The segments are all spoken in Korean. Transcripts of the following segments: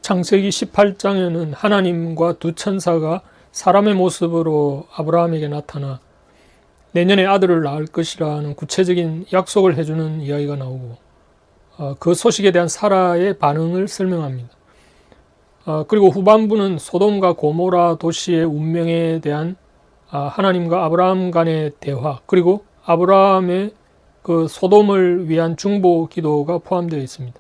창세기 18장에는 하나님과 두 천사가 사람의 모습으로 아브라함에게 나타나 내년에 아들을 낳을 것이라는 구체적인 약속을 해주는 이야기가 나오고 그 소식에 대한 사라의 반응을 설명합니다. 그리고 후반부는 소돔과 고모라 도시의 운명에 대한 하나님과 아브라함 간의 대화, 그리고 아브라함의 그 소돔을 위한 중보 기도가 포함되어 있습니다.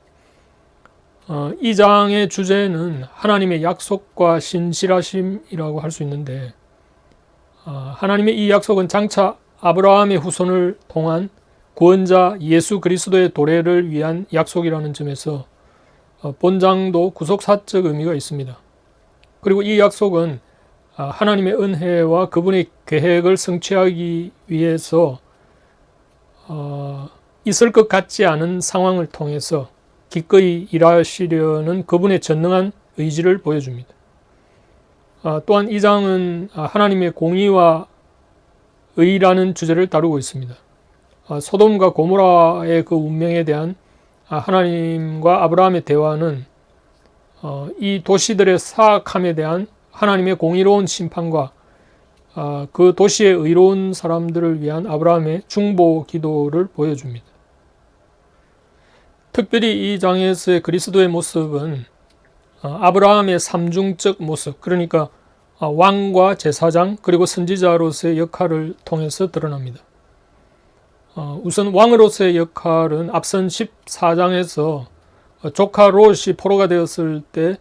이 장의 주제는 하나님의 약속과 신실하심이라고 할 수 있는데, 하나님의 이 약속은 장차 아브라함의 후손을 통한 구원자 예수 그리스도의 도래를 위한 약속이라는 점에서 본장도 구속사적 의미가 있습니다. 그리고 이 약속은 하나님의 은혜와 그분의 계획을 성취하기 위해서 있을 것 같지 않은 상황을 통해서 기꺼이 일하시려는 그분의 전능한 의지를 보여줍니다. 또한 이 장은 하나님의 공의와 의라는 주제를 다루고 있습니다. 소돔과 고모라의 그 운명에 대한 하나님과 아브라함의 대화는 이 도시들의 사악함에 대한 하나님의 공의로운 심판과 그 도시의 의로운 사람들을 위한 아브라함의 중보 기도를 보여줍니다. 특별히 이 장에서의 그리스도의 모습은 아브라함의 삼중적 모습, 그러니까 왕과 제사장 그리고 선지자로서의 역할을 통해서 드러납니다. 우선 왕으로서의 역할은 앞선 14장에서 조카 롯이 포로가 되었을 때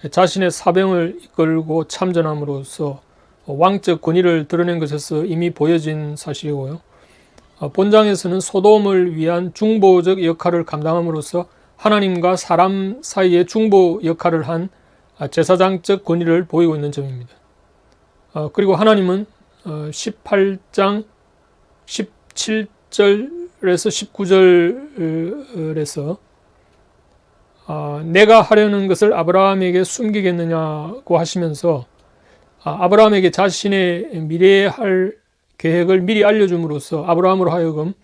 자신의 사병을 이끌고 참전함으로써 왕적 권위를 드러낸 것에서 이미 보여진 사실이고요. 본장에서는 소돔을 위한 중보적 역할을 감당함으로써 하나님과 사람 사이의 중보 역할을 한 제사장적 권위를 보이고 있는 점입니다. 그리고 하나님은 18장 17절에서 19절에서 내가 하려는 것을 아브라함에게 숨기겠느냐고 하시면서 아브라함에게 자신의 미래에 할 계획을 미리 알려줌으로써 아브라함으로 하여금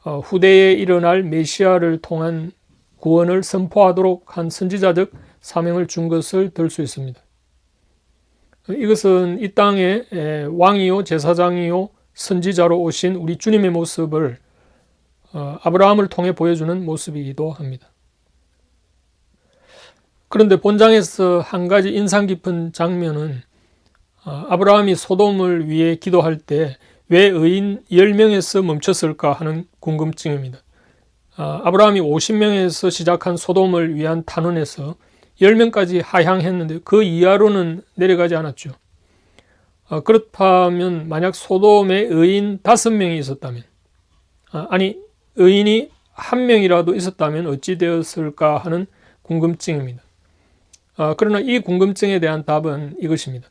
후대에 일어날 메시아를 통한 구원을 선포하도록 한 선지자적 사명을 준 것을 들 수 있습니다. 이것은 이 땅에 왕이요 제사장이요 선지자로 오신 우리 주님의 모습을 아브라함을 통해 보여주는 모습이기도 합니다. 그런데 본장에서 한 가지 인상 깊은 장면은 아브라함이 소돔을 위해 기도할 때 왜 의인 10명에서 멈췄을까 하는 궁금증입니다. 아브라함이 50명에서 시작한 소돔을 위한 탄원에서 10명까지 하향했는데 그 이하로는 내려가지 않았죠. 그렇다면 만약 소돔에 의인 5명이 있었다면, 의인이 1명이라도 있었다면 어찌 되었을까 하는 궁금증입니다. 그러나 이 궁금증에 대한 답은 이것입니다.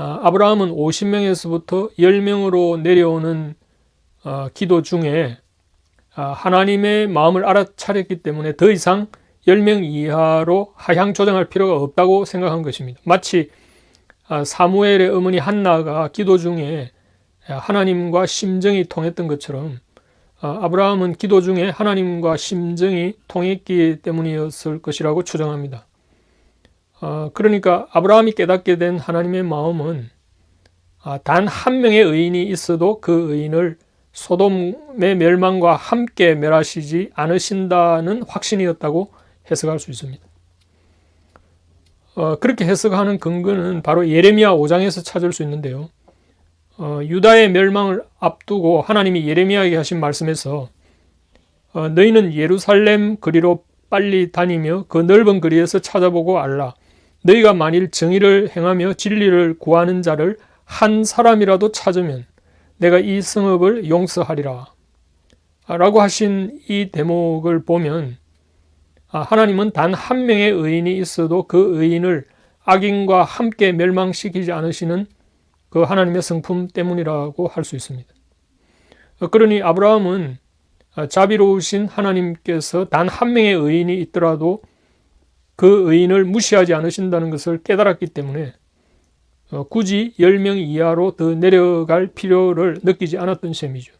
아브라함은 50명에서부터 10명으로 내려오는 기도 중에 하나님의 마음을 알아차렸기 때문에 더 이상 10명 이하로 하향 조정할 필요가 없다고 생각한 것입니다. 마치 사무엘의 어머니 한나가 기도 중에 하나님과 심정이 통했던 것처럼 아브라함은 기도 중에 하나님과 심정이 통했기 때문이었을 것이라고 추정합니다. 그러니까 아브라함이 깨닫게 된 하나님의 마음은 단 한 명의 의인이 있어도 그 의인을 소돔의 멸망과 함께 멸하시지 않으신다는 확신이었다고 해석할 수 있습니다. 그렇게 해석하는 근거는 바로 예레미야 5장에서 찾을 수 있는데요. 유다의 멸망을 앞두고 하나님이 예레미야에게 하신 말씀에서 너희는 예루살렘 거리로 빨리 다니며 그 넓은 거리에서 찾아보고 알라. 너희가 만일 정의를 행하며 진리를 구하는 자를 한 사람이라도 찾으면 내가 이 성읍을 용서하리라 라고 하신 이 대목을 보면 하나님은 단 한 명의 의인이 있어도 그 의인을 악인과 함께 멸망시키지 않으시는 그 하나님의 성품 때문이라고 할 수 있습니다. 그러니 아브라함은 자비로우신 하나님께서 단 한 명의 의인이 있더라도 그 의인을 무시하지 않으신다는 것을 깨달았기 때문에 굳이 10명 이하로 더 내려갈 필요를 느끼지 않았던 셈이죠.